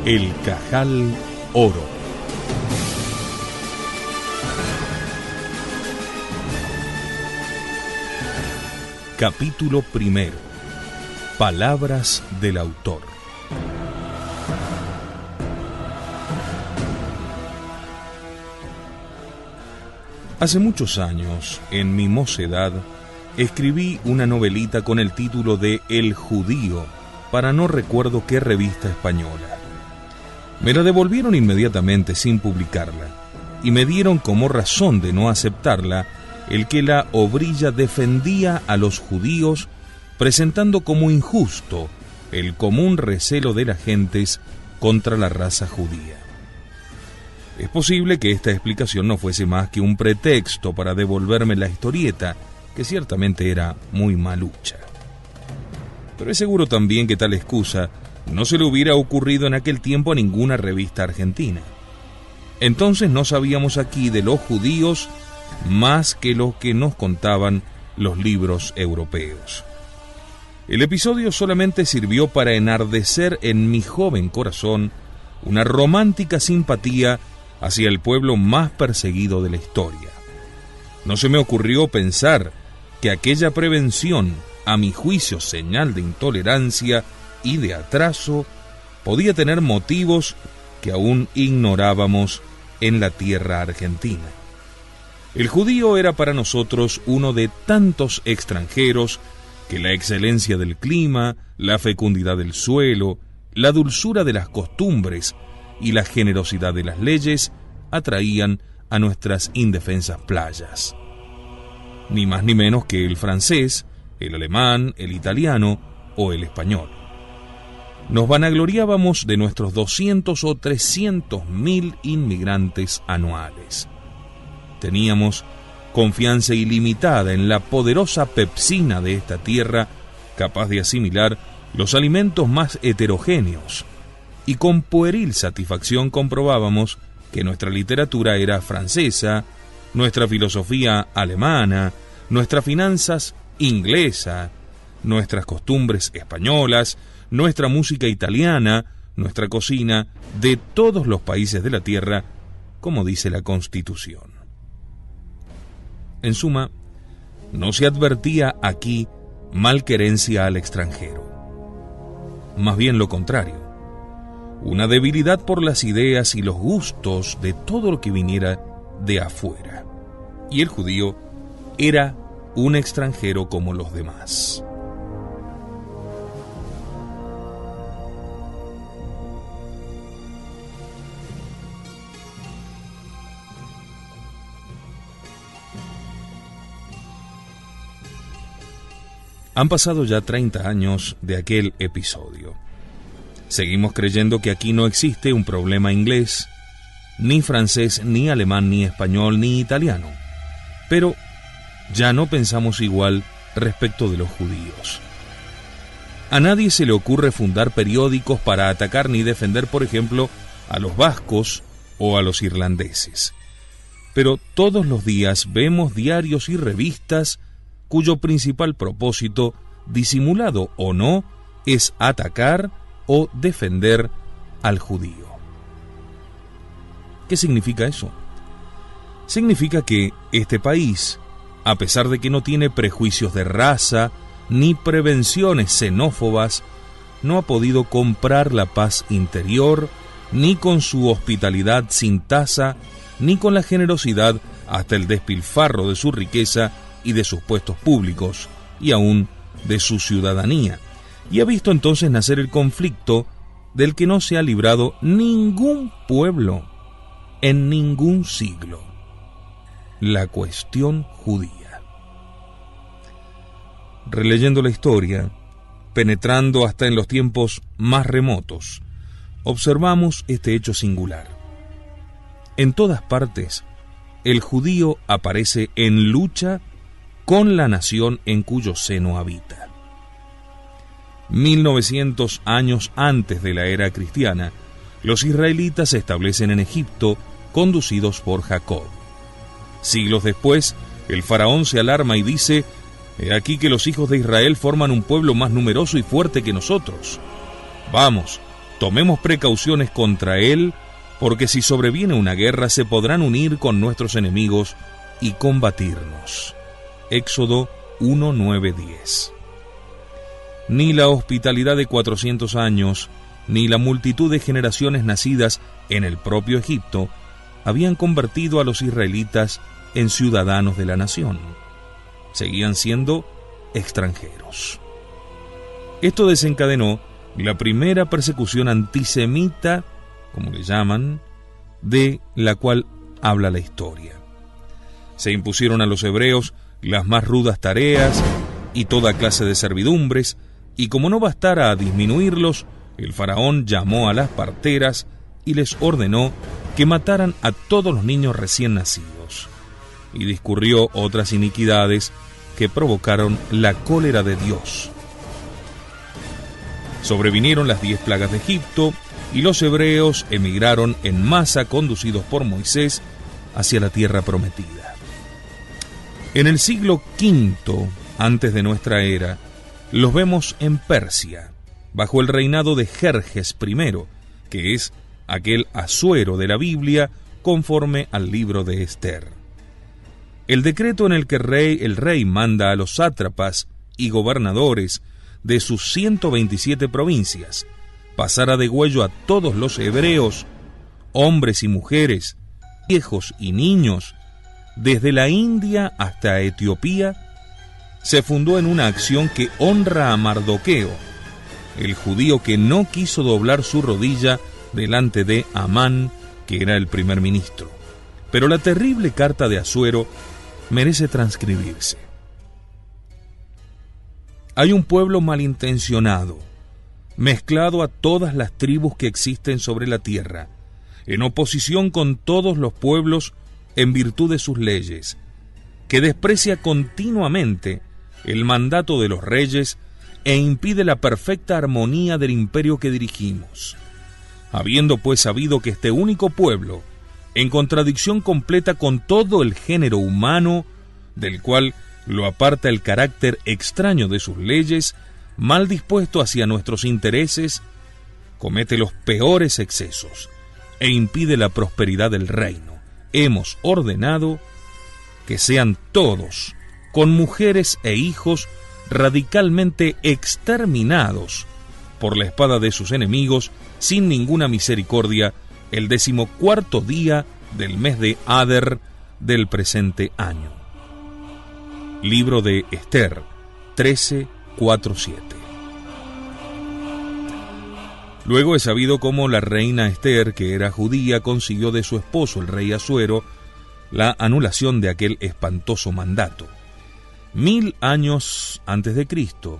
El Cajal Oro. Capítulo primero. Palabras del autor. Hace muchos años, en mi mocedad, escribí una novelita con el título de El Judío, para no recuerdo qué revista española. Me la devolvieron inmediatamente sin publicarla, y me dieron como razón de no aceptarla el que la obrilla defendía a los judíos, presentando como injusto el común recelo de las gentes contra la raza judía. Es posible que esta explicación no fuese más que un pretexto para devolverme la historieta, que ciertamente era muy malucha. Pero es seguro también que tal excusa no se le hubiera ocurrido en aquel tiempo a ninguna revista argentina. Entonces no sabíamos aquí de los judíos más que lo que nos contaban los libros europeos. El episodio solamente sirvió para enardecer en mi joven corazón una romántica simpatía hacia el pueblo más perseguido de la historia. No se me ocurrió pensar que aquella prevención, a mi juicio señal de intolerancia y de atraso, podía tener motivos que aún ignorábamos en la tierra argentina. El judío era para nosotros uno de tantos extranjeros que la excelencia del clima, la fecundidad del suelo, la dulzura de las costumbres y la generosidad de las leyes atraían a nuestras indefensas playas. Ni más ni menos que el francés, el alemán, el italiano o el español. Nos vanagloriábamos de nuestros 200 o 300.000 inmigrantes anuales. Teníamos confianza ilimitada en la poderosa pepsina de esta tierra, capaz de asimilar los alimentos más heterogéneos, y con pueril satisfacción comprobábamos que nuestra literatura era francesa, nuestra filosofía alemana, nuestras finanzas inglesa, nuestras costumbres españolas, nuestra música italiana, nuestra cocina de todos los países de la tierra, como dice la Constitución. En suma, no se advertía aquí malquerencia al extranjero. Más bien lo contrario, una debilidad por las ideas y los gustos de todo lo que viniera de afuera. Y el judío era un extranjero como los demás. Han pasado ya 30 años de aquel episodio. Seguimos creyendo que aquí no existe un problema inglés, ni francés, ni alemán, ni español, ni italiano. Pero ya no pensamos igual respecto de los judíos. A nadie se le ocurre fundar periódicos para atacar ni defender, por ejemplo, a los vascos o a los irlandeses. Pero todos los días vemos diarios y revistas cuyo principal propósito, disimulado o no, es atacar o defender al judío. ¿Qué significa eso? Significa que este país, a pesar de que no tiene prejuicios de raza ni prevenciones xenófobas, no ha podido comprar la paz interior, ni con su hospitalidad sin tasa, ni con la generosidad hasta el despilfarro de su riqueza y de sus puestos públicos, y aún de su ciudadanía, y ha visto entonces nacer el conflicto del que no se ha librado ningún pueblo en ningún siglo: la cuestión judía. Releyendo la historia, penetrando hasta en los tiempos más remotos, observamos este hecho singular. En todas partes, el judío aparece en lucha con la nación en cuyo seno habita. 1900 años antes de la era cristiana, los israelitas se establecen en Egipto, conducidos por Jacob. Siglos después, el faraón se alarma y dice: «He aquí que los hijos de Israel forman un pueblo más numeroso y fuerte que nosotros. Vamos, Tomemos precauciones contra él, porque si sobreviene una guerra se podrán unir con nuestros enemigos y combatirnos. Éxodo 1, 9, 10. Ni la hospitalidad de 400 años, ni la multitud de generaciones nacidas en el propio Egipto habían convertido a los israelitas en ciudadanos de la nación. Seguían siendo extranjeros. Esto desencadenó la primera persecución antisemita, como le llaman, de la cual habla la historia. Se impusieron a los hebreos las más rudas tareas y toda clase de servidumbres, y como no bastara a disminuirlos, el faraón llamó a las parteras y les ordenó que mataran a todos los niños recién nacidos, y discurrió otras iniquidades que provocaron la cólera de Dios. Sobrevinieron las 10 plagas de Egipto, y los hebreos emigraron en masa conducidos por Moisés hacia la tierra prometida. En el siglo V antes de nuestra era, los vemos en Persia, bajo el reinado de Jerjes I, que es aquel Asuero de la Biblia conforme al libro de Esther. El decreto en el que el rey manda a los sátrapas y gobernadores de sus 127 provincias pasar a degüello a todos los hebreos, hombres y mujeres, viejos y niños, desde la India hasta Etiopía, se fundó en una acción que honra a Mardoqueo, el judío que no quiso doblar su rodilla delante de Amán, que era el primer ministro. Pero la terrible carta de Asuero merece transcribirse. Hay un pueblo malintencionado, mezclado a todas las tribus que existen sobre la tierra, en oposición con todos los pueblos en virtud de sus leyes, que desprecia continuamente el mandato de los reyes e impide la perfecta armonía del imperio que dirigimos. Habiendo pues sabido que este único pueblo, en contradicción completa con todo el género humano, del cual lo aparta el carácter extraño de sus leyes, mal dispuesto hacia nuestros intereses, comete los peores excesos e impide la prosperidad del reino, hemos ordenado que sean todos, con mujeres e hijos, radicalmente exterminados por la espada de sus enemigos, sin ninguna misericordia, el 14º día del mes de Adar del presente año. Libro de Esther 13:4-7. Luego es sabido cómo la reina Esther, que era judía, consiguió de su esposo el rey Asuero la anulación de aquel espantoso mandato. 1000 años antes de Cristo,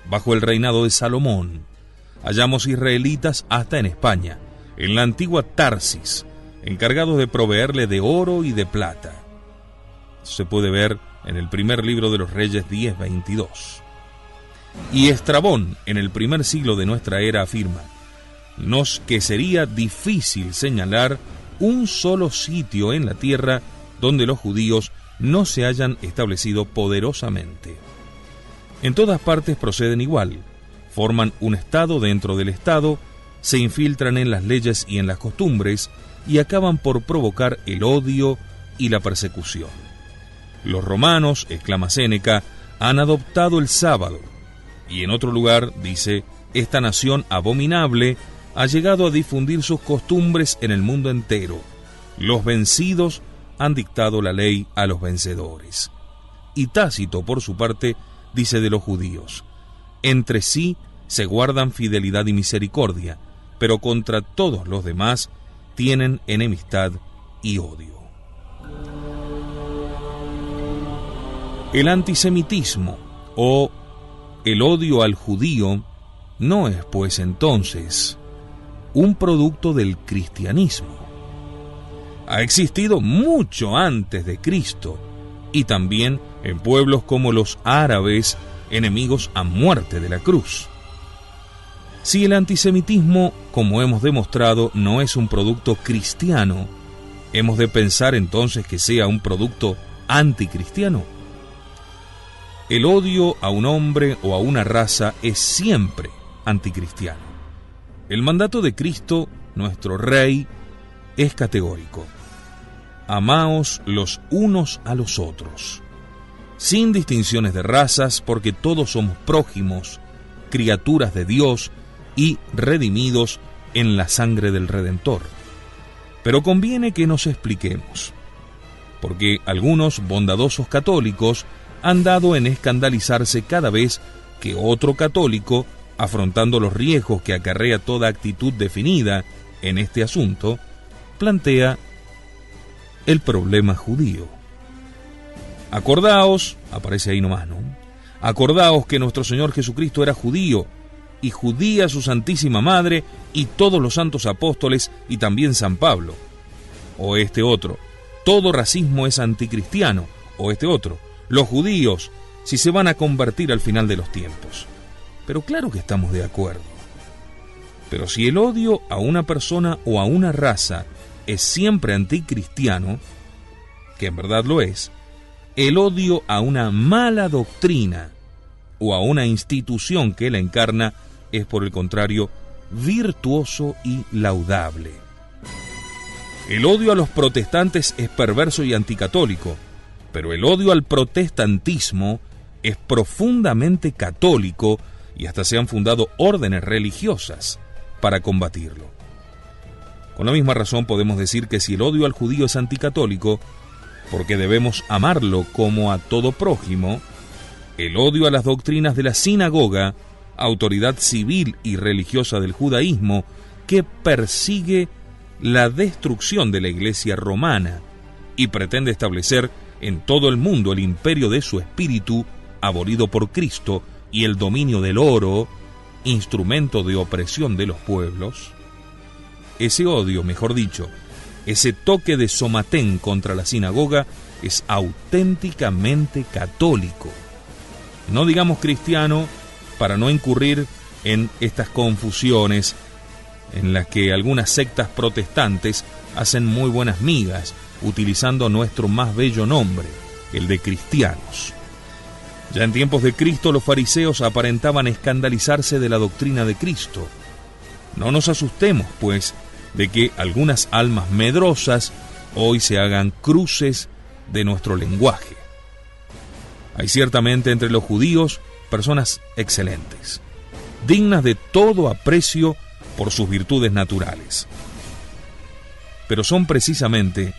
bajo el reinado de Salomón, hallamos israelitas hasta en España, en la antigua Tarsis, encargados de proveerle de oro y de plata. Esto se puede ver en el primer libro de los Reyes 10:22. Y Estrabón, en el primer siglo de nuestra era, afirma que sería difícil señalar un solo sitio en la tierra donde los judíos no se hayan establecido poderosamente. En todas partes proceden igual, forman un estado dentro del estado, se infiltran en las leyes y en las costumbres y acaban por provocar el odio y la persecución. Los romanos, exclama Séneca, han adoptado el sábado, y en otro lugar dice, esta nación abominable ha llegado a difundir sus costumbres en el mundo entero. Los vencidos han dictado la ley a los vencedores. Y Tácito, por su parte, dice de los judíos, entre sí se guardan fidelidad y misericordia, pero contra todos los demás tienen enemistad y odio. El antisemitismo o el odio al judío no es, pues, entonces, un producto del cristianismo. Ha existido mucho antes de Cristo y también en pueblos como los árabes, enemigos a muerte de la cruz. Si el antisemitismo, como hemos demostrado, no es un producto cristiano, ¿hemos de pensar entonces que sea un producto anticristiano? El odio a un hombre o a una raza es siempre anticristiano. El mandato de Cristo, nuestro Rey, es categórico. Amaos los unos a los otros, sin distinciones de razas, porque todos somos prójimos, criaturas de Dios y redimidos en la sangre del Redentor. Pero conviene que nos expliquemos, porque algunos bondadosos católicos han dado en escandalizarse cada vez que otro católico, afrontando los riesgos que acarrea toda actitud definida en este asunto, plantea el problema judío. Acordaos, aparece ahí nomás, ¿no? Acordaos que nuestro Señor Jesucristo era judío, y judía su Santísima Madre, y todos los santos apóstoles, y también San Pablo. O este otro, todo racismo es anticristiano. O este otro, los judíos, si se van a convertir al final de los tiempos. Pero claro que estamos de acuerdo. Pero si el odio a una persona o a una raza es siempre anticristiano, que en verdad lo es, el odio a una mala doctrina o a una institución que la encarna es, por el contrario, virtuoso y laudable. El odio a los protestantes es perverso y anticatólico, pero el odio al protestantismo es profundamente católico y hasta se han fundado órdenes religiosas para combatirlo. Con la misma razón podemos decir que si el odio al judío es anticatólico, porque debemos amarlo como a todo prójimo, el odio a las doctrinas de la sinagoga, autoridad civil y religiosa del judaísmo, que persigue la destrucción de la Iglesia romana y pretende establecer en todo el mundo el imperio de su espíritu, abolido por Cristo, y el dominio del oro, instrumento de opresión de los pueblos. Ese odio, mejor dicho, ese toque de somatén contra la sinagoga es auténticamente católico. No digamos cristiano para no incurrir en estas confusiones en las que algunas sectas protestantes hacen muy buenas migas utilizando nuestro más bello nombre, el de cristianos. Ya en tiempos de Cristo los fariseos aparentaban escandalizarse de la doctrina de Cristo. No nos asustemos, pues, de que algunas almas medrosas hoy se hagan cruces de nuestro lenguaje. Hay ciertamente entre los judíos personas excelentes, dignas de todo aprecio por sus virtudes naturales. Pero son precisamente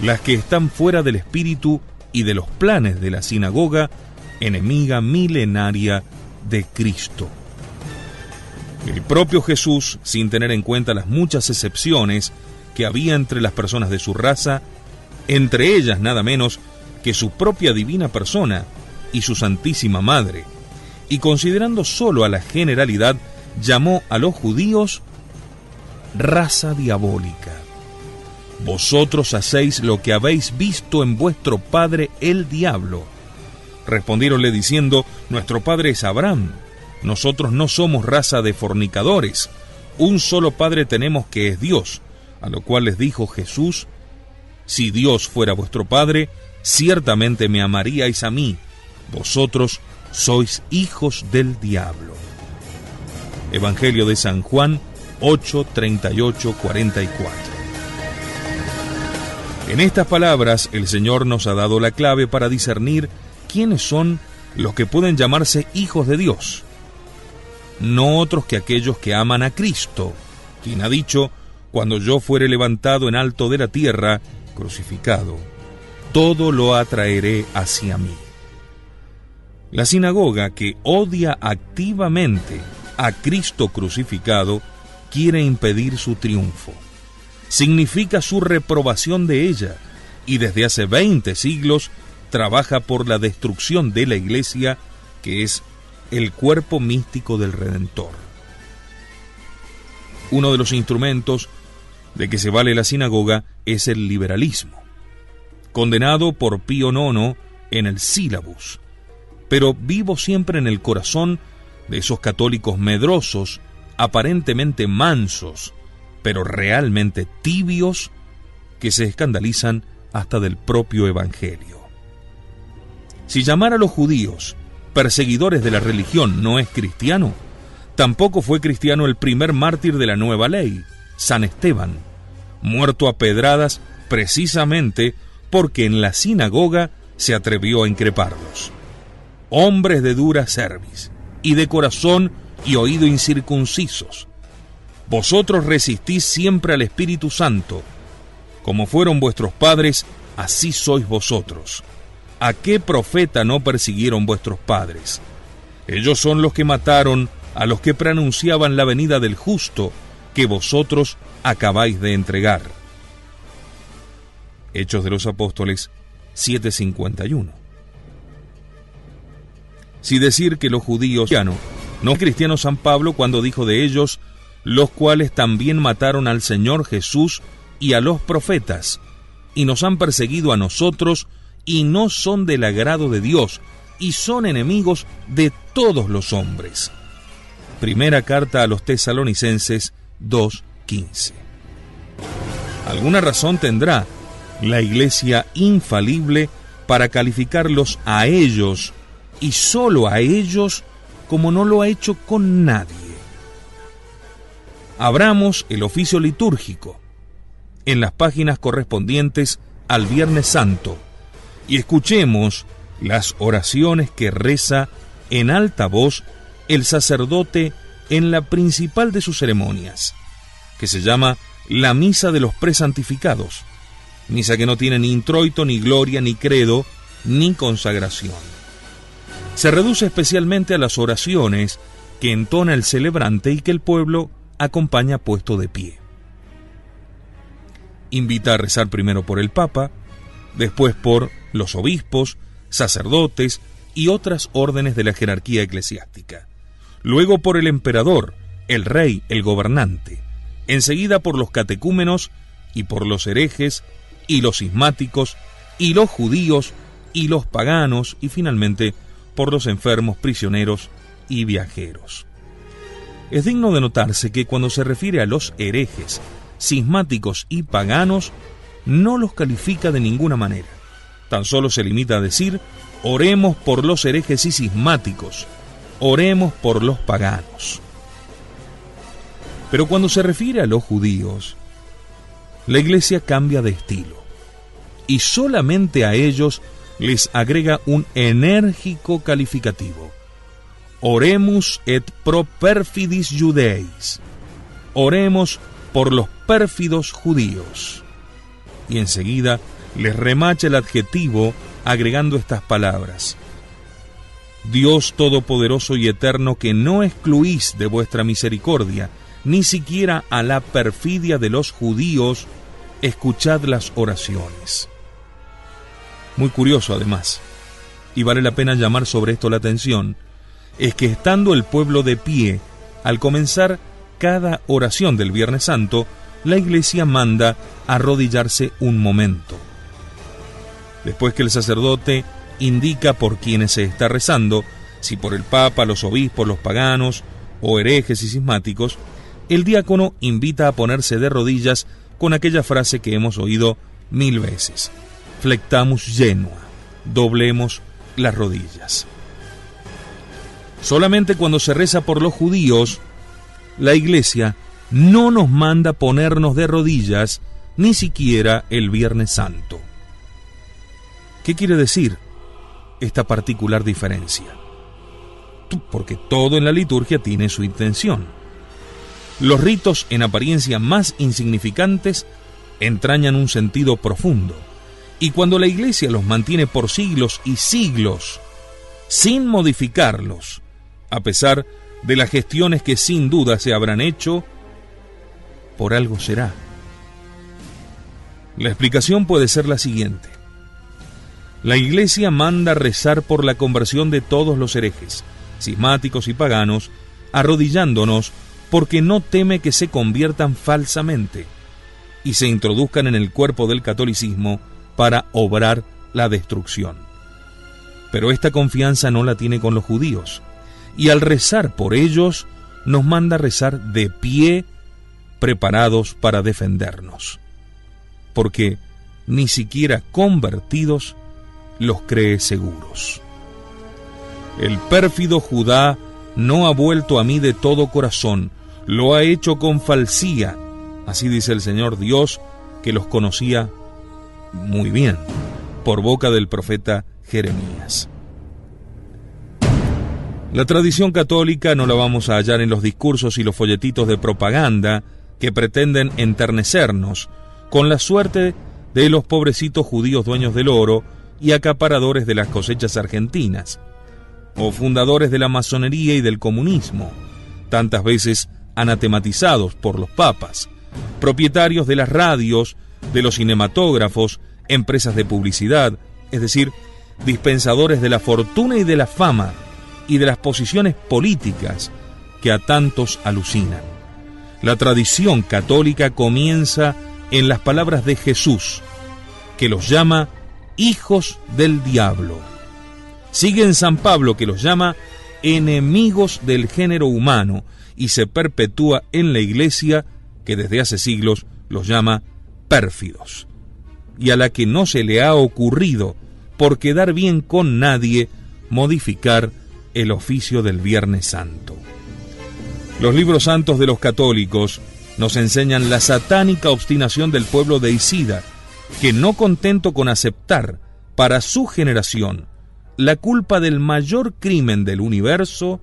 las que están fuera del espíritu y de los planes de la sinagoga, enemiga milenaria de Cristo. El propio Jesús, sin tener en cuenta las muchas excepciones que había entre las personas de su raza, entre ellas nada menos que su propia divina persona y su Santísima Madre, y considerando solo a la generalidad, llamó a los judíos raza diabólica. Vosotros hacéis lo que habéis visto en vuestro padre el diablo. Respondiéronle diciendo, nuestro padre es Abraham. Nosotros no somos raza de fornicadores. Un solo Padre tenemos, que es Dios. A lo cual les dijo Jesús, si Dios fuera vuestro Padre, ciertamente me amaríais a mí. Vosotros sois hijos del diablo. Evangelio de San Juan 8, 38, 44. En estas palabras, el Señor nos ha dado la clave para discernir quiénes son los que pueden llamarse hijos de Dios. No otros que aquellos que aman a Cristo, quien ha dicho, cuando yo fuere levantado en alto de la tierra, crucificado, todo lo atraeré hacia mí. La sinagoga, que odia activamente a Cristo crucificado, quiere impedir su triunfo. Significa su reprobación de ella, y desde hace 20 siglos trabaja por la destrucción de la Iglesia, que es el cuerpo místico del Redentor. Uno de los instrumentos de que se vale la sinagoga es el liberalismo, condenado por Pío IX en el Sílabus, pero vivo siempre en el corazón de esos católicos medrosos, aparentemente mansos, pero realmente tibios, que se escandalizan hasta del propio Evangelio. Si llamar a los judíos perseguidores de la religión no es cristiano, Tampoco fue cristiano el primer mártir de la nueva ley, San Esteban, muerto a pedradas precisamente porque en la sinagoga se atrevió a increparlos. Hombres de dura cerviz, y de corazón y oído incircuncisos, vosotros resistís siempre al Espíritu Santo. Como fueron vuestros padres, así sois vosotros. ¿A qué profeta no persiguieron vuestros padres? Ellos son los que mataron a los que preanunciaban la venida del justo, que vosotros acabáis de entregar. Hechos de los Apóstoles 7:51. Si decir que los judíos no cristiano San Pablo cuando dijo de ellos, los cuales también mataron al Señor Jesús y a los profetas, y nos han perseguido a nosotros, y no son del agrado de Dios, y son enemigos de todos los hombres. Primera carta a los Tesalonicenses 2:15. Alguna razón tendrá la Iglesia infalible para calificarlos a ellos, y solo a ellos, como no lo ha hecho con nadie. Abramos el oficio litúrgico en las páginas correspondientes al Viernes Santo y escuchemos las oraciones que reza en alta voz el sacerdote en la principal de sus ceremonias, que se llama la Misa de los Presantificados, misa que no tiene ni introito, ni gloria, ni credo, ni consagración. Se reduce especialmente a las oraciones que entona el celebrante y que el pueblo acompaña puesto de pie. Invita a rezar primero por el Papa, después por los obispos, sacerdotes y otras órdenes de la jerarquía eclesiástica. Luego por el emperador, el rey, el gobernante. Enseguida por los catecúmenos y por los herejes y los cismáticos y los judíos y los paganos y finalmente por los enfermos, prisioneros y viajeros. Es digno de notarse que cuando se refiere a los herejes, cismáticos y paganos, no los califica de ninguna manera. Tan solo se limita a decir, oremos por los herejes y cismáticos, oremos por los paganos. Pero cuando se refiere a los judíos, la Iglesia cambia de estilo, y solamente a ellos les agrega un enérgico calificativo. Oremus et pro perfidis Judeis. Oremos por los pérfidos judíos. Y enseguida les remacha el adjetivo agregando estas palabras. Dios todopoderoso y eterno, que no excluís de vuestra misericordia ni siquiera a la perfidia de los judíos, escuchad las oraciones. Muy curioso además, y vale la pena llamar sobre esto la atención, es que estando el pueblo de pie, al comenzar cada oración del Viernes Santo, la Iglesia manda arrodillarse un momento. Después que el sacerdote indica por quienes se está rezando, si por el Papa, los obispos, los paganos o herejes y cismáticos, el diácono invita a ponerse de rodillas con aquella frase que hemos oído 1000 veces. Flectamus genua, doblemos las rodillas. Solamente cuando se reza por los judíos, la Iglesia no nos manda ponernos de rodillas ni siquiera el Viernes Santo. ¿Qué quiere decir esta particular diferencia? Porque todo en la liturgia tiene su intención. Los ritos en apariencia más insignificantes entrañan un sentido profundo, y cuando la Iglesia los mantiene por siglos y siglos, sin modificarlos, a pesar de las gestiones que sin duda se habrán hecho, por algo será. La explicación puede ser la siguiente. La Iglesia manda rezar por la conversión de todos los herejes, cismáticos y paganos, arrodillándonos porque no teme que se conviertan falsamente y se introduzcan en el cuerpo del catolicismo para obrar la destrucción. Pero esta confianza no la tiene con los judíos, y al rezar por ellos nos manda rezar de pie, preparados para defendernos, porque ni siquiera convertidos los cree seguros. El pérfido Judá no ha vuelto a mí de todo corazón, lo ha hecho con falsía. Así dice el Señor Dios, que los conocía muy bien, por boca del profeta Jeremías. La tradición católica no la vamos a hallar en los discursos y los folletitos de propaganda que pretenden enternecernos con la suerte de los pobrecitos judíos dueños del oro y acaparadores de las cosechas argentinas, o fundadores de la masonería y del comunismo, tantas veces anatematizados por los papas, propietarios de las radios, de los cinematógrafos, empresas de publicidad, es decir, dispensadores de la fortuna y de la fama y de las posiciones políticas que a tantos alucinan. La tradición católica comienza en las palabras de Jesús, que los llama hijos del diablo. Sigue en San Pablo, que los llama enemigos del género humano, y se perpetúa en la Iglesia, que desde hace siglos los llama pérfidos, y a la que no se le ha ocurrido, por quedar bien con nadie, modificar el oficio del Viernes Santo. Los libros santos de los católicos nos enseñan la satánica obstinación del pueblo de Isida, que no contento con aceptar para su generación la culpa del mayor crimen del universo,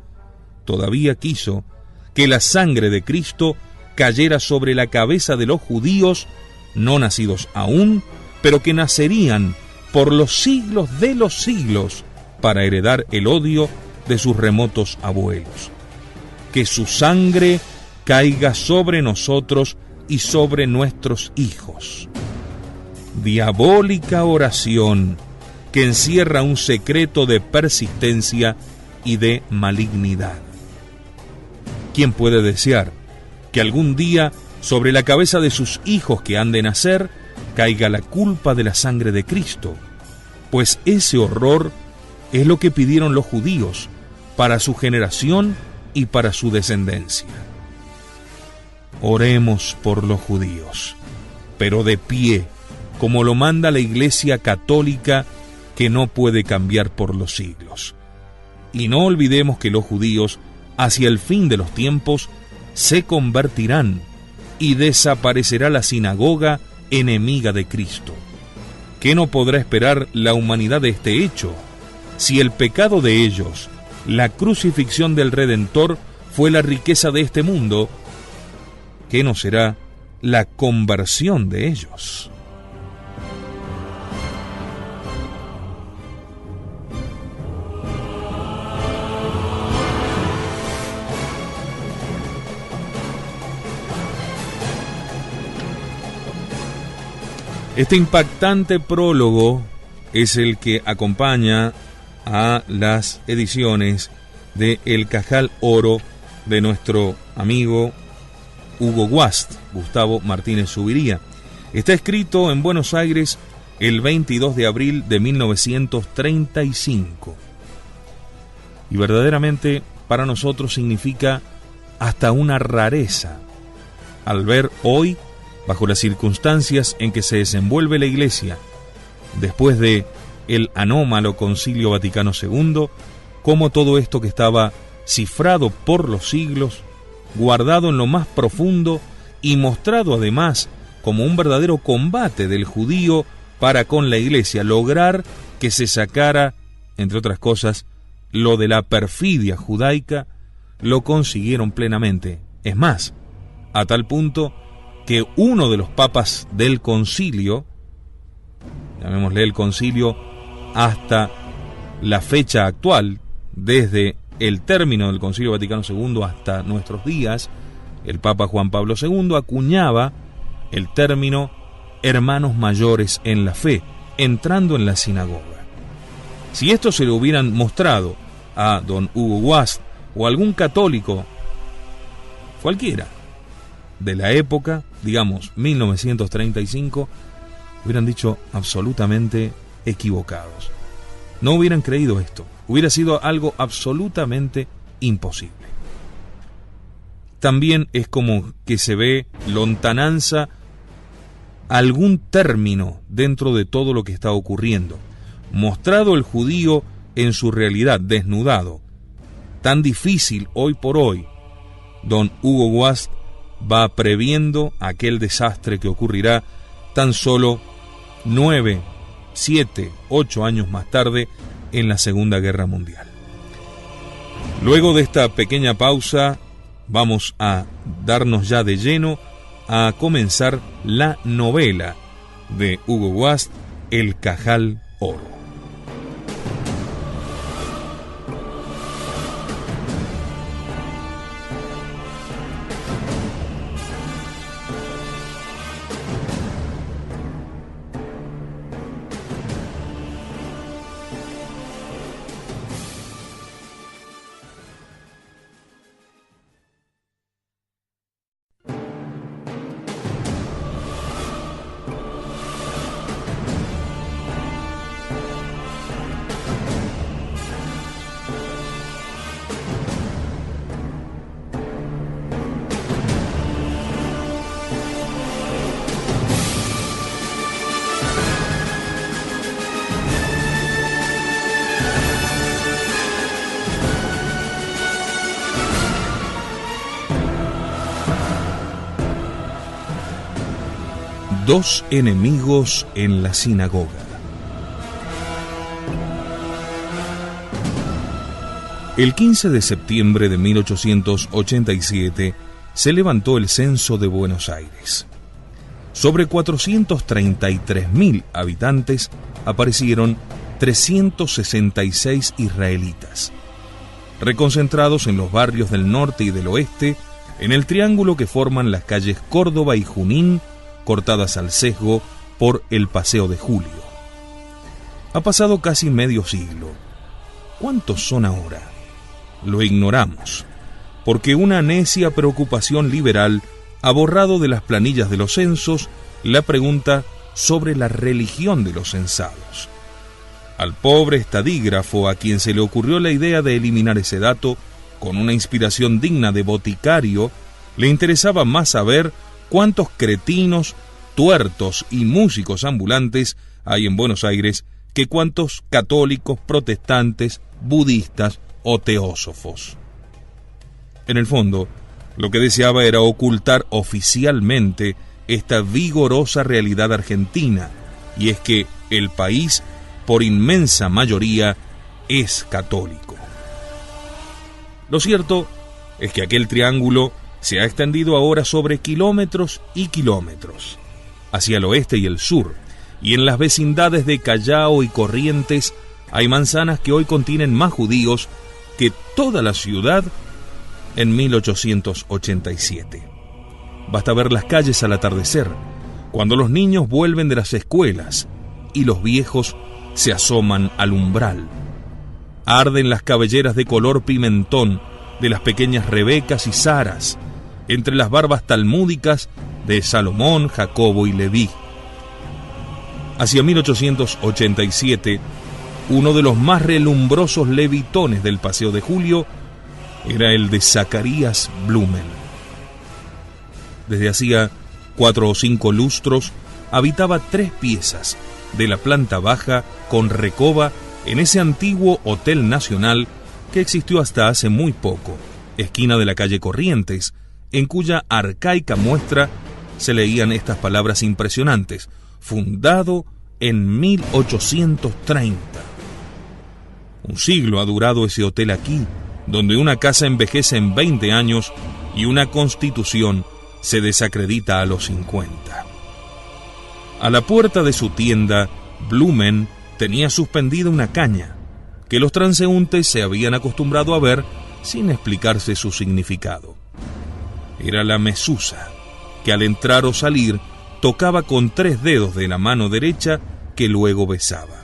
todavía quiso que la sangre de Cristo cayera sobre la cabeza de los judíos, no nacidos aún, pero que nacerían por los siglos de los siglos para heredar el odio de sus remotos abuelos. Que su sangre caiga sobre nosotros y sobre nuestros hijos. Diabólica oración que encierra un secreto de persistencia y de malignidad. ¿Quién puede desear que algún día sobre la cabeza de sus hijos que han de nacer caiga la culpa de la sangre de Cristo? Pues ese horror es lo que pidieron los judíos para su generación y para su descendencia. Oremos por los judíos, pero de pie, como lo manda la Iglesia católica, que no puede cambiar por los siglos. Y no olvidemos que los judíos, hacia el fin de los tiempos, se convertirán y desaparecerá la sinagoga enemiga de Cristo. ¿Qué no podrá esperar la humanidad de este hecho? Si el pecado de ellos, la crucifixión del Redentor, fue la riqueza de este mundo, ¿qué no será la conversión de ellos? Este impactante prólogo es el que acompaña a las ediciones de El Cajal Oro de nuestro amigo Hugo Guast, Gustavo Martínez Zuviría. Está escrito en Buenos Aires el 22 de abril de 1935. Y verdaderamente para nosotros significa hasta una rareza al ver hoy, bajo las circunstancias en que se desenvuelve la Iglesia, después de el anómalo Concilio Vaticano II, cómo todo esto que estaba cifrado por los siglos, guardado en lo más profundo y mostrado además como un verdadero combate del judío para con la Iglesia, lograr que se sacara, entre otras cosas, lo de la perfidia judaica, lo consiguieron plenamente. Es más, a tal punto que uno de los papas del concilio, llamémosle el concilio hasta la fecha actual, desde el término del Concilio Vaticano II hasta nuestros días, el Papa Juan Pablo II acuñaba el término hermanos mayores en la fe, entrando en la sinagoga. Si esto se lo hubieran mostrado a don Hugo Guast o algún católico, cualquiera, de la época, digamos 1935, hubieran dicho absolutamente equivocados. No hubieran creído esto. Hubiera sido algo absolutamente imposible. También es como que se ve lontananza, algún término dentro de todo lo que está ocurriendo. Mostrado el judío en su realidad, desnudado, tan difícil hoy por hoy, don Hugo Guast va previendo aquel desastre que ocurrirá tan solo 9, 7, 8 años más tarde en la Segunda Guerra Mundial. Luego de esta pequeña pausa, vamos a darnos ya de lleno a comenzar la novela de Hugo Guast, El Cajal Oro. Dos enemigos en la sinagoga. El 15 de septiembre de 1887 se levantó el censo de Buenos Aires. Sobre 433.000 habitantes aparecieron 366 israelitas, reconcentrados en los barrios del norte y del oeste, en el triángulo que forman las calles Córdoba y Junín, cortadas al sesgo por el Paseo de Julio. Ha pasado casi medio siglo. ¿Cuántos son ahora? Lo ignoramos, porque una necia preocupación liberal ha borrado de las planillas de los censos la pregunta sobre la religión de los censados. Al pobre estadígrafo, a quien se le ocurrió la idea de eliminar ese dato, con una inspiración digna de boticario, le interesaba más saber cuántos cretinos, tuertos y músicos ambulantes hay en Buenos Aires que cuántos católicos, protestantes, budistas o teósofos. En el fondo, lo que deseaba era ocultar oficialmente esta vigorosa realidad argentina, y es que el país, por inmensa mayoría, es católico. Lo cierto es que aquel triángulo se ha extendido ahora sobre kilómetros y kilómetros, hacia el oeste y el sur, y en las vecindades de Callao y Corrientes hay manzanas que hoy contienen más judíos que toda la ciudad en 1887. Basta ver las calles al atardecer, cuando los niños vuelven de las escuelas y los viejos se asoman al umbral. Arden las cabelleras de color pimentón de las pequeñas Rebecas y Saras, entre las barbas talmúdicas de Salomón, Jacobo y Leví. Hacia 1887, uno de los más relumbrosos levitones del Paseo de Julio era el de Zacarías Blumen. Desde hacía 4 o 5 lustros habitaba 3 piezas de la planta baja con recoba en ese antiguo Hotel Nacional que existió hasta hace muy poco, esquina de la calle Corrientes, en cuya arcaica muestra se leían estas palabras impresionantes: fundado en 1830. Un siglo ha durado ese hotel aquí, donde una casa envejece en 20 años y una constitución se desacredita a los 50. A la puerta de su tienda, Blumen tenía suspendida una caña, que los transeúntes se habían acostumbrado a ver sin explicarse su significado. Era la mesusa, que al entrar o salir tocaba con 3 dedos de la mano derecha que luego besaba.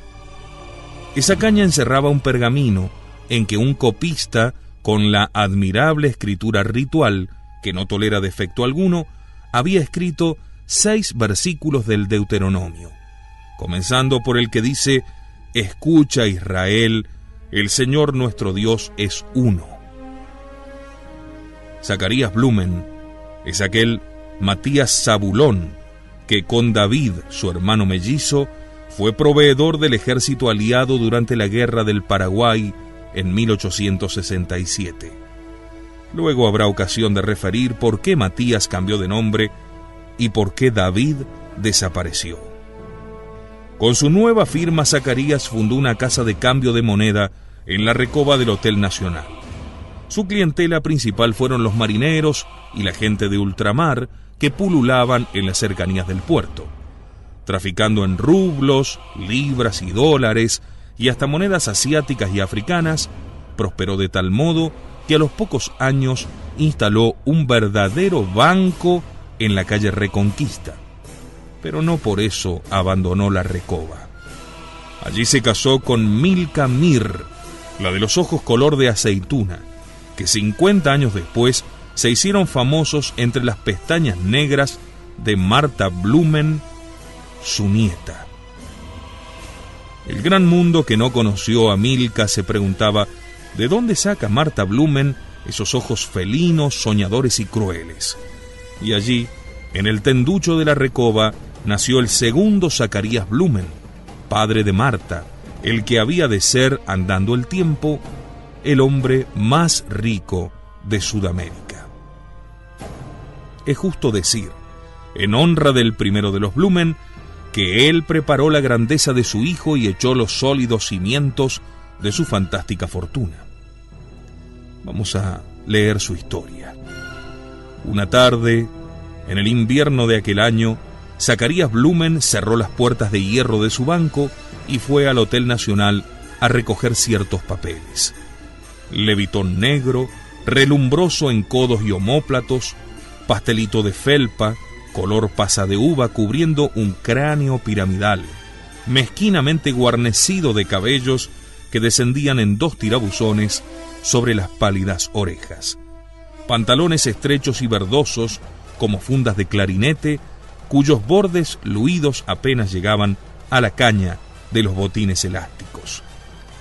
Esa caña encerraba un pergamino en que un copista, con la admirable escritura ritual, que no tolera defecto alguno, había escrito 6 versículos del Deuteronomio, comenzando por el que dice: «Escucha, Israel, el Señor nuestro Dios es uno». Zacarías Blumen es aquel Matías Zabulón que con David, su hermano mellizo, fue proveedor del ejército aliado durante la Guerra del Paraguay en 1867. Luego habrá ocasión de referir por qué Matías cambió de nombre y por qué David desapareció. Con su nueva firma, Zacarías fundó una casa de cambio de moneda en la Recoba del Hotel Nacional. Su clientela principal fueron los marineros y la gente de ultramar que pululaban en las cercanías del puerto, traficando en rublos, libras y dólares y hasta monedas asiáticas y africanas. Prosperó de tal modo que a los pocos años instaló un verdadero banco en la calle Reconquista, pero no por eso abandonó la Recoba. Allí se casó con Milka Mir, la de los ojos color de aceituna, que 50 años después se hicieron famosos entre las pestañas negras de Marta Blumen, su nieta. El gran mundo que no conoció a Milka se preguntaba ¿de dónde saca Marta Blumen esos ojos felinos, soñadores y crueles? Y allí, en el tenducho de la Recoba, nació el segundo Zacarías Blumen, padre de Marta, el que había de ser, andando el tiempo, el hombre más rico de Sudamérica. Es justo decir, en honra del primero de los Blumen, que él preparó la grandeza de su hijo y echó los sólidos cimientos de su fantástica fortuna. Vamos a leer su historia. Una tarde, en el invierno de aquel año, Zacarías Blumen cerró las puertas de hierro de su banco y fue al Hotel Nacional a recoger ciertos papeles. Levitón negro, relumbroso en codos y omóplatos, pastelito de felpa, color pasa de uva cubriendo un cráneo piramidal, mezquinamente guarnecido de cabellos que descendían en 2 tirabuzones sobre las pálidas orejas. Pantalones estrechos y verdosos como fundas de clarinete, cuyos bordes luidos apenas llegaban a la caña de los botines elásticos.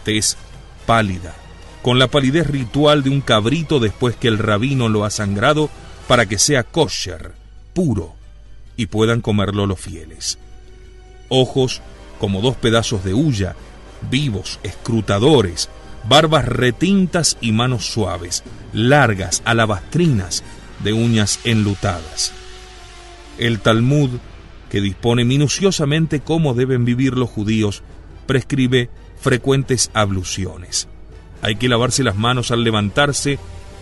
Tez pálida, con la palidez ritual de un cabrito después que el rabino lo ha sangrado para que sea kosher, puro, y puedan comerlo los fieles. Ojos como 2 pedazos de hulla, vivos, escrutadores, barbas retintas y manos suaves, largas, alabastrinas, de uñas enlutadas. El Talmud, que dispone minuciosamente cómo deben vivir los judíos, prescribe frecuentes abluciones. Hay que lavarse las manos al levantarse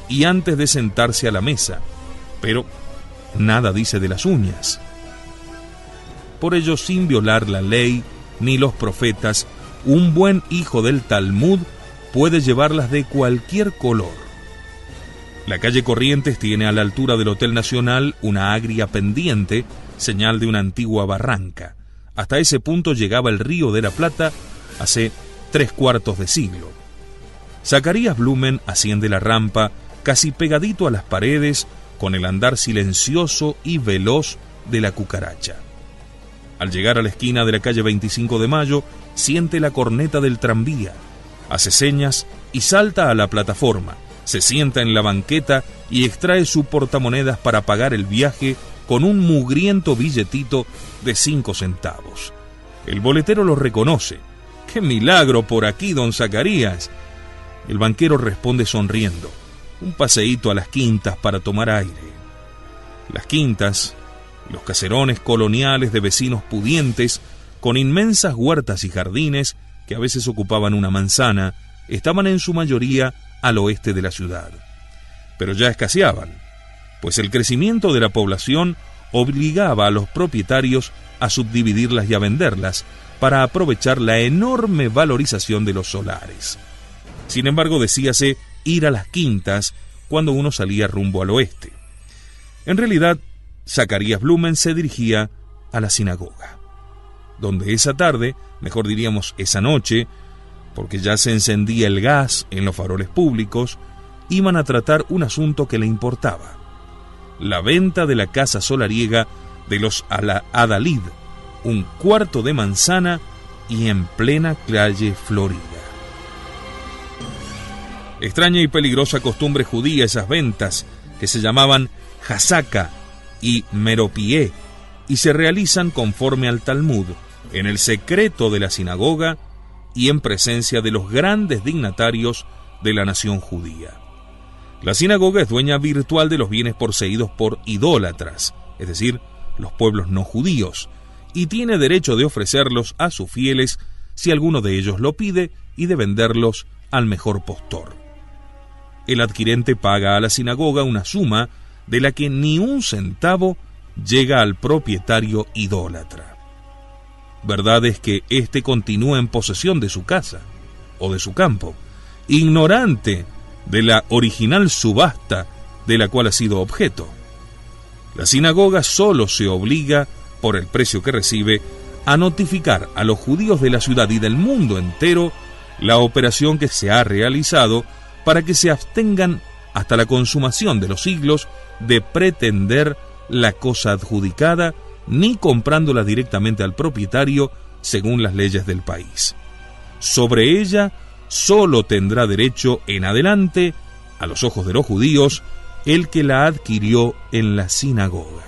y antes de sentarse a la mesa, pero nada dice de las uñas. Por ello, sin violar la ley ni los profetas, un buen hijo del Talmud puede llevarlas de cualquier color. La calle Corrientes tiene a la altura del Hotel Nacional una agria pendiente, señal de una antigua barranca. Hasta ese punto llegaba el Río de la Plata hace 3/4 de siglo. Zacarías Blumen asciende la rampa casi pegadito a las paredes con el andar silencioso y veloz de la cucaracha. Al llegar a la esquina de la calle 25 de Mayo, siente la corneta del tranvía, hace señas y salta a la plataforma. Se sienta en la banqueta y extrae su portamonedas para pagar el viaje con un mugriento billetito de 5 centavos. El boletero lo reconoce. ¡Qué milagro por aquí, don Zacarías! El banquero responde sonriendo. Un paseíto a las quintas para tomar aire. Las quintas, los caserones coloniales de vecinos pudientes, con inmensas huertas y jardines que a veces ocupaban una manzana, estaban en su mayoría al oeste de la ciudad. Pero ya escaseaban, pues el crecimiento de la población obligaba a los propietarios a subdividirlas y a venderlas para aprovechar la enorme valorización de los solares. Sin embargo, decíase ir a las quintas cuando uno salía rumbo al oeste. En realidad, Zacarías Blumen se dirigía a la sinagoga, donde esa tarde, mejor diríamos esa noche, porque ya se encendía el gas en los faroles públicos, iban a tratar un asunto que le importaba: la venta de la casa solariega de los Adalid, 1/4 de manzana y en plena calle Florida. Extraña y peligrosa costumbre judía esas ventas, que se llamaban Hasaka y Meropié, y se realizan conforme al Talmud, en el secreto de la sinagoga y en presencia de los grandes dignatarios de la nación judía. La sinagoga es dueña virtual de los bienes poseídos por idólatras, es decir, los pueblos no judíos, y tiene derecho de ofrecerlos a sus fieles si alguno de ellos lo pide y de venderlos al mejor postor. El adquirente paga a la sinagoga una suma de la que ni un centavo llega al propietario idólatra. Verdad es que éste continúa en posesión de su casa o de su campo, ignorante de la original subasta de la cual ha sido objeto. La sinagoga solo se obliga, por el precio que recibe, a notificar a los judíos de la ciudad y del mundo entero la operación que se ha realizado para que se abstengan hasta la consumación de los siglos de pretender la cosa adjudicada ni comprándola directamente al propietario según las leyes del país. Sobre ella solo tendrá derecho en adelante, a los ojos de los judíos, el que la adquirió en la sinagoga.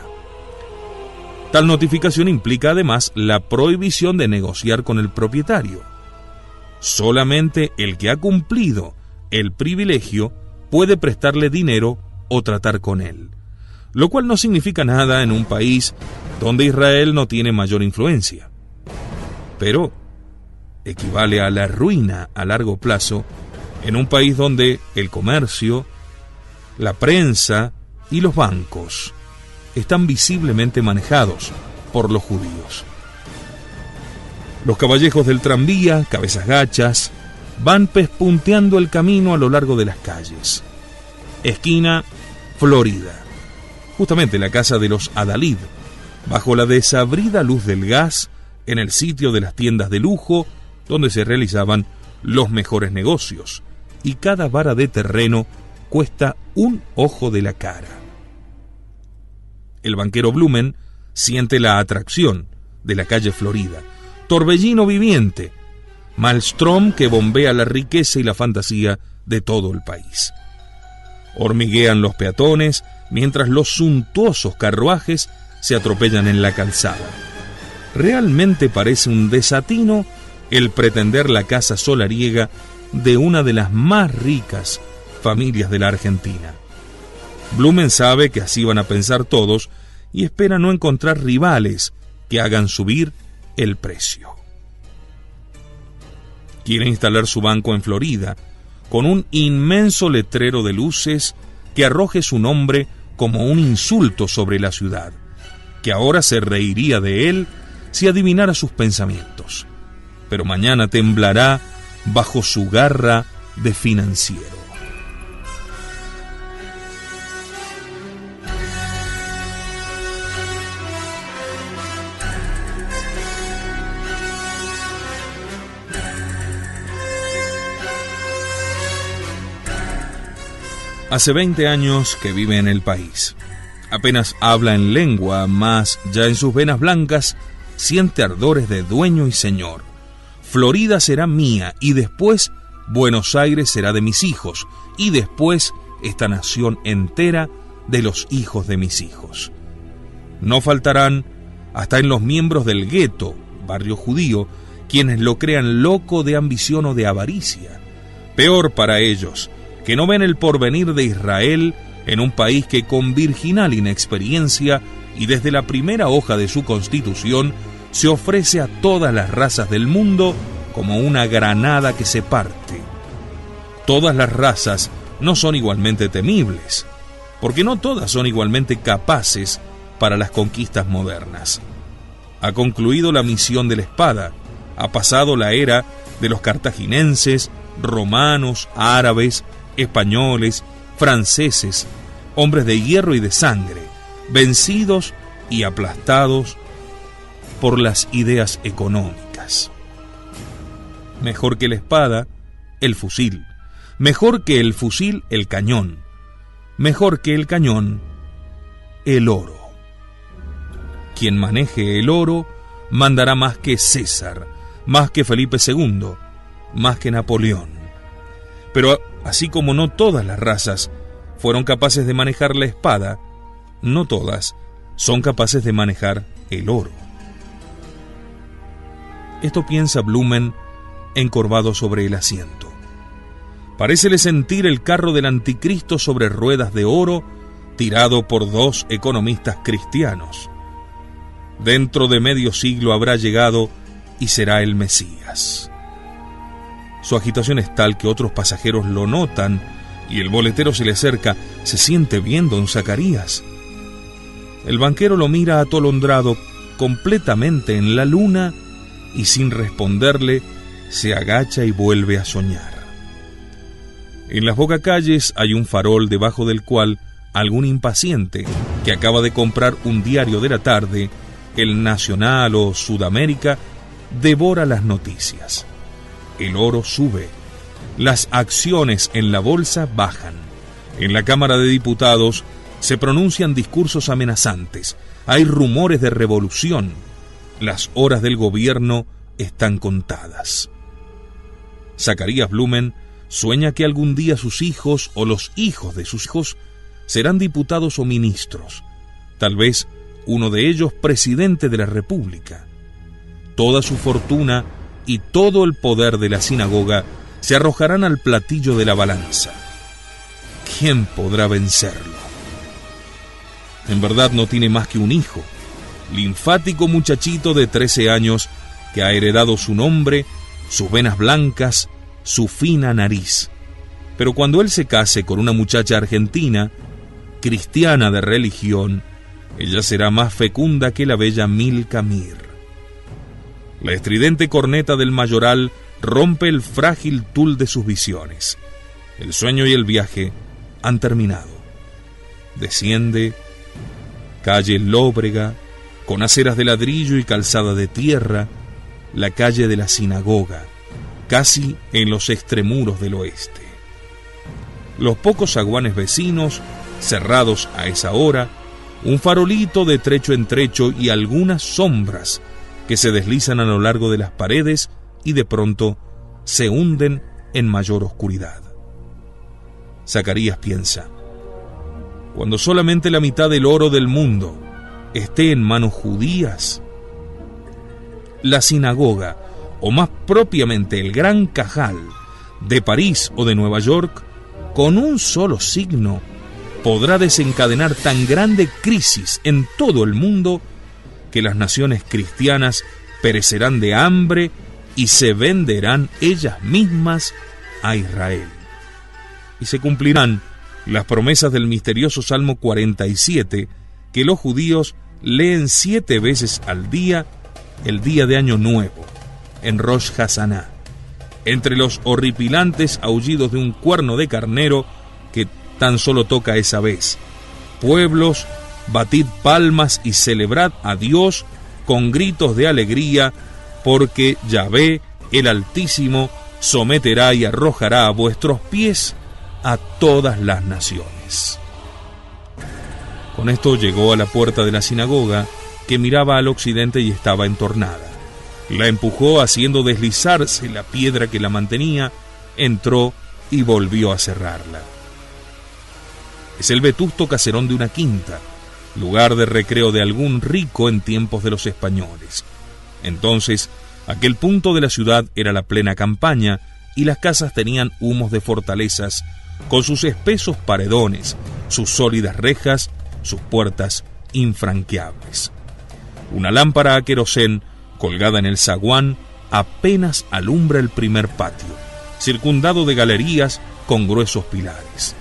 Tal notificación implica además la prohibición de negociar con el propietario. Solamente el que ha cumplido el privilegio puede prestarle dinero o tratar con él, lo cual no significa nada en un país donde Israel no tiene mayor influencia. Pero equivale a la ruina a largo plazo en un país donde el comercio, la prensa y los bancos están visiblemente manejados por los judíos. Los caballejos del tranvía, cabezas gachas, van pespunteando el camino a lo largo de las calles. Esquina Florida, justamente la casa de los Adalid, bajo la desabrida luz del gas, en el sitio de las tiendas de lujo donde se realizaban los mejores negocios, y cada vara de terreno cuesta un ojo de la cara. El banquero Blumen siente la atracción de la calle Florida, torbellino viviente, maelstrom que bombea la riqueza y la fantasía de todo el país. Hormiguean los peatones mientras los suntuosos carruajes se atropellan en la calzada. Realmente parece un desatino el pretender la casa solariega de una de las más ricas familias de la Argentina. Blumen sabe que así van a pensar todos y espera no encontrar rivales que hagan subir el precio. Quiere instalar su banco en Florida con un inmenso letrero de luces que arroje su nombre como un insulto sobre la ciudad, que ahora se reiría de él si adivinara sus pensamientos, pero mañana temblará bajo su garra de financiero. Hace 20 años que vive en el país. Apenas habla en lengua, mas ya en sus venas blancas siente ardores de dueño y señor. Florida será mía, y después Buenos Aires será de mis hijos, y después esta nación entera de los hijos de mis hijos. No faltarán, hasta en los miembros del gueto, barrio judío, quienes lo crean loco de ambición o de avaricia. Peor para ellos, que no ven el porvenir de Israel en un país que con virginal inexperiencia y desde la primera hoja de su constitución se ofrece a todas las razas del mundo como una granada que se parte. Todas las razas no son igualmente temibles, porque no todas son igualmente capaces para las conquistas modernas. Ha concluido la misión de la espada, ha pasado la era de los cartaginenses, romanos, árabes, españoles, franceses, hombres de hierro y de sangre, vencidos y aplastados por las ideas económicas. Mejor que la espada, el fusil. Mejor que el fusil, el cañón. Mejor que el cañón, el oro. Quien maneje el oro mandará más que César, más que Felipe II, más que Napoleón. Pero así como no todas las razas fueron capaces de manejar la espada, no todas son capaces de manejar el oro. Esto piensa Blumen encorvado sobre el asiento. Parécele sentir el carro del anticristo sobre ruedas de oro, tirado por 2 economistas cristianos. Dentro de medio siglo habrá llegado y será el Mesías. Su agitación es tal que otros pasajeros lo notan y el boletero se le acerca. ¿Se siente bien, don Zacarías? El banquero lo mira atolondrado, completamente en la luna, y sin responderle, se agacha y vuelve a soñar. En las bocacalles hay un farol debajo del cual algún impaciente que acaba de comprar un diario de la tarde, el Nacional o Sudamérica, devora las noticias. El oro sube, las acciones en la bolsa bajan. En la Cámara de Diputados se pronuncian discursos amenazantes, hay rumores de revolución. Las horas del gobierno están contadas. Zacarías Blumen sueña que algún día sus hijos o los hijos de sus hijos serán diputados o ministros, tal vez uno de ellos presidente de la República. Toda su fortuna y todo el poder de la sinagoga se arrojarán al platillo de la balanza. ¿Quién podrá vencerlo? En verdad no tiene más que un hijo, linfático muchachito de 13 años que ha heredado su nombre, sus venas blancas, su fina nariz. Pero cuando él se case con una muchacha argentina, cristiana de religión, ella será más fecunda que la bella Milka Mir. La estridente corneta del mayoral rompe el frágil tul de sus visiones. El sueño y el viaje han terminado. Desciende, calle lóbrega, con aceras de ladrillo y calzada de tierra, la calle de la sinagoga, casi en los extremuros del oeste. Los pocos zaguanes vecinos, cerrados a esa hora, un farolito de trecho en trecho y algunas sombras que se deslizan a lo largo de las paredes y de pronto se hunden en mayor oscuridad. Zacarías piensa: cuando solamente la mitad del oro del mundo esté en manos judías, la sinagoga, o más propiamente el Gran Cajal de París o de Nueva York, con un solo signo podrá desencadenar tan grande crisis en todo el mundo que las naciones cristianas perecerán de hambre y se venderán ellas mismas a Israel. Y se cumplirán las promesas del misterioso Salmo 47, que los judíos leen 7 veces al día, el día de Año Nuevo, en Rosh Hashaná, entre los horripilantes aullidos de un cuerno de carnero que tan solo toca esa vez. Pueblos, batid palmas y celebrad a Dios con gritos de alegría, porque Yahvé, el Altísimo, someterá y arrojará a vuestros pies a todas las naciones. Con esto llegó a la puerta de la sinagoga, que miraba al occidente y estaba entornada. La empujó haciendo deslizarse la piedra que la mantenía, entró y volvió a cerrarla. Es el vetusto caserón de una quinta, lugar de recreo de algún rico en tiempos de los españoles. Entonces, aquel punto de la ciudad era la plena campaña y las casas tenían humos de fortalezas, con sus espesos paredones, sus sólidas rejas, sus puertas infranqueables. Una lámpara a querosén, colgada en el zaguán, apenas alumbra el primer patio, circundado de galerías con gruesos pilares.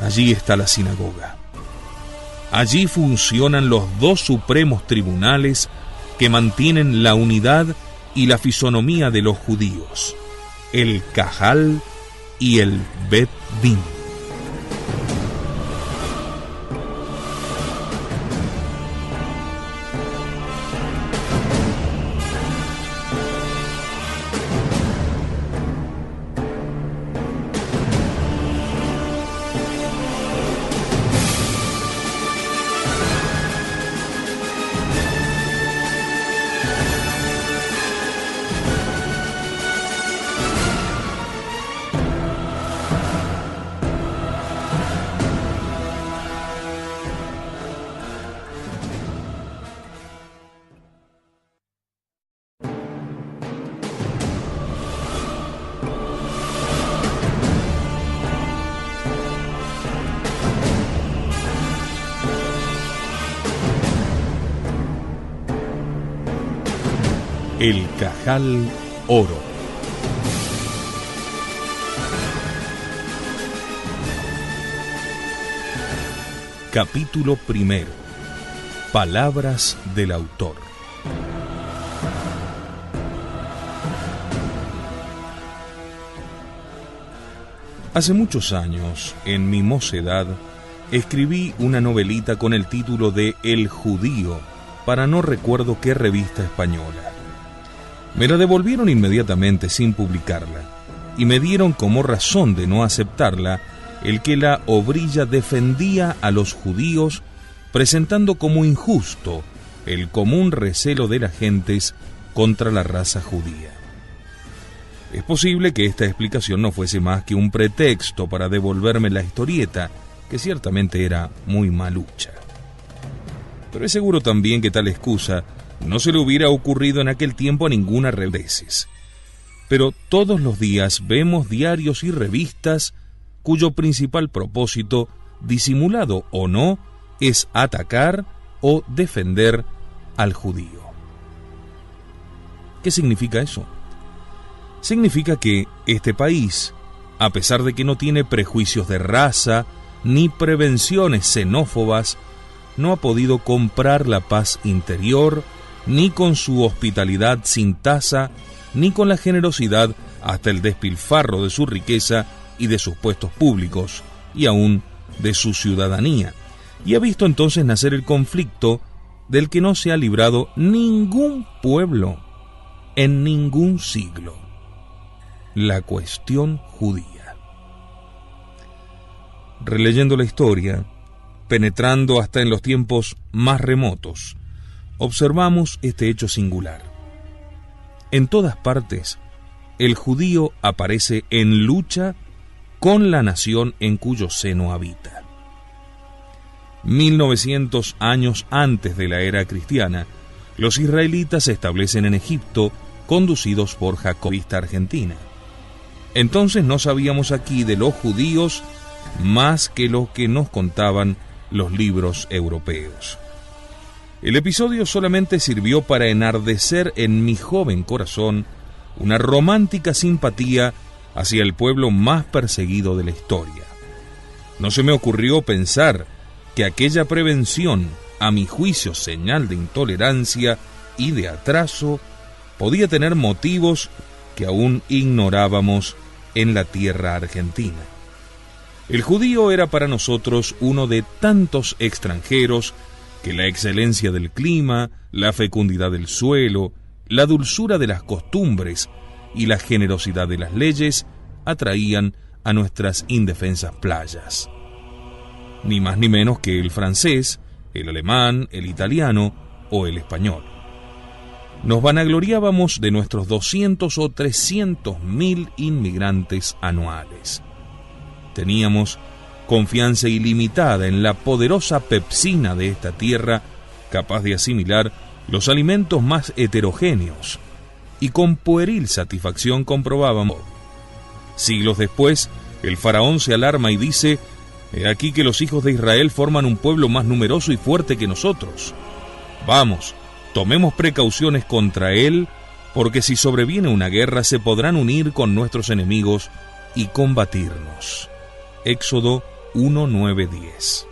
Allí está la sinagoga. Allí funcionan los 2 supremos tribunales que mantienen la unidad y la fisonomía de los judíos, el Cajal y el Bet Din. El Cajal Oro. Capítulo primero. Palabras del autor. Hace muchos años, en mi mocedad, escribí una novelita con el título de El Judío, para no recuerdo qué revista española. Me la devolvieron inmediatamente sin publicarla, y me dieron como razón de no aceptarla el que la obrilla defendía a los judíos, presentando como injusto el común recelo de las gentes contra la raza judía. Es posible que esta explicación no fuese más que un pretexto para devolverme la historieta, que ciertamente era muy malucha. Pero es seguro también que tal excusa no se le hubiera ocurrido en aquel tiempo a ninguna reveses. Pero todos los días vemos diarios y revistas cuyo principal propósito, disimulado o no, es atacar o defender al judío. ¿Qué significa eso? Significa que este país, a pesar de que no tiene prejuicios de raza ni prevenciones xenófobas, no ha podido comprar la paz interior, ni con su hospitalidad sin tasa, ni con la generosidad hasta el despilfarro de su riqueza y de sus puestos públicos, y aún de su ciudadanía, y ha visto entonces nacer el conflicto del que no se ha librado ningún pueblo en ningún siglo: la cuestión judía. Releyendo la historia, penetrando hasta en los tiempos más remotos, observamos este hecho singular. En todas partes, el judío aparece en lucha con la nación en cuyo seno habita. 1900 años antes de la era cristiana, los israelitas se establecen en Egipto, conducidos por Jacobista Argentina. Entonces no sabíamos aquí de los judíos más que lo que nos contaban los libros europeos. El episodio solamente sirvió para enardecer en mi joven corazón una romántica simpatía hacia el pueblo más perseguido de la historia. No se me ocurrió pensar que aquella prevención, a mi juicio señal de intolerancia y de atraso, podía tener motivos que aún ignorábamos en la tierra argentina. El judío era para nosotros uno de tantos extranjeros que la excelencia del clima, la fecundidad del suelo, la dulzura de las costumbres y la generosidad de las leyes atraían a nuestras indefensas playas. Ni más ni menos que el francés, el alemán, el italiano o el español. Nos vanagloriábamos de nuestros 200 o 300 mil inmigrantes anuales. Teníamos confianza ilimitada en la poderosa pepsina de esta tierra, capaz de asimilar los alimentos más heterogéneos, y con pueril satisfacción comprobábamos. Siglos después, el faraón se alarma y dice: «He aquí que los hijos de Israel forman un pueblo más numeroso y fuerte que nosotros. Vamos, tomemos precauciones contra él, porque si sobreviene una guerra se podrán unir con nuestros enemigos y combatirnos». Éxodo 1:9-10.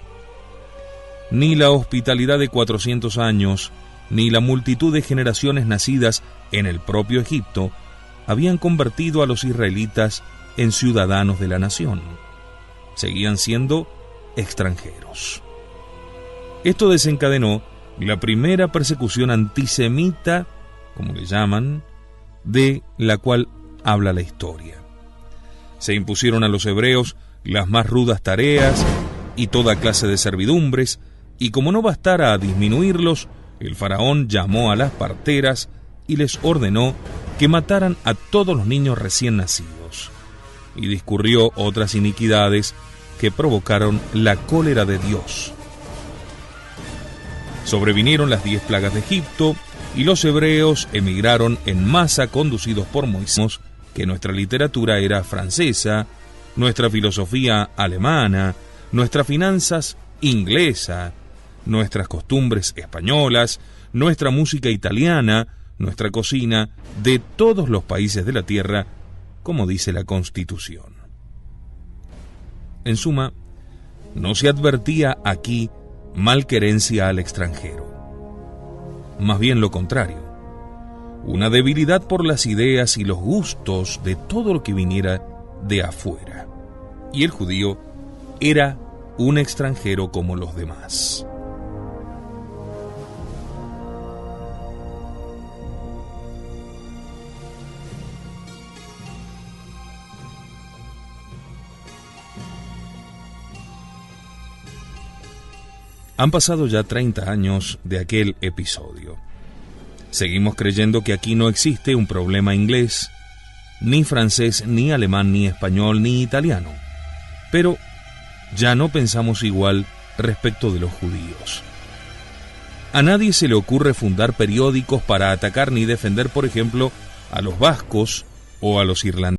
Ni la hospitalidad de 400 años, ni la multitud de generaciones nacidas en el propio Egipto habían convertido a los israelitas en ciudadanos de la nación. Seguían siendo extranjeros. Esto desencadenó la primera persecución antisemita, como le llaman, de la cual habla la historia. Se impusieron a los hebreos las más rudas tareas y toda clase de servidumbres, y como no bastara a disminuirlos, el faraón llamó a las parteras y les ordenó que mataran a todos los niños recién nacidos, y discurrió otras iniquidades que provocaron la cólera de Dios. Sobrevinieron las 10 plagas de Egipto, y los hebreos emigraron en masa conducidos por Moisés, que nuestra literatura era francesa, nuestra filosofía alemana, nuestras finanzas inglesa, nuestras costumbres españolas, nuestra música italiana, nuestra cocina, de todos los países de la tierra, como dice la Constitución. En suma, no se advertía aquí malquerencia al extranjero. Más bien lo contrario, una debilidad por las ideas y los gustos de todo lo que viniera de afuera. Y el judío era un extranjero como los demás. Han pasado ya 30 años de aquel episodio. Seguimos creyendo que aquí no existe un problema inglés, ni francés, ni alemán, ni español, ni italiano. Pero ya no pensamos igual respecto de los judíos. A nadie se le ocurre fundar periódicos para atacar ni defender, por ejemplo, a los vascos o a los irlandeses.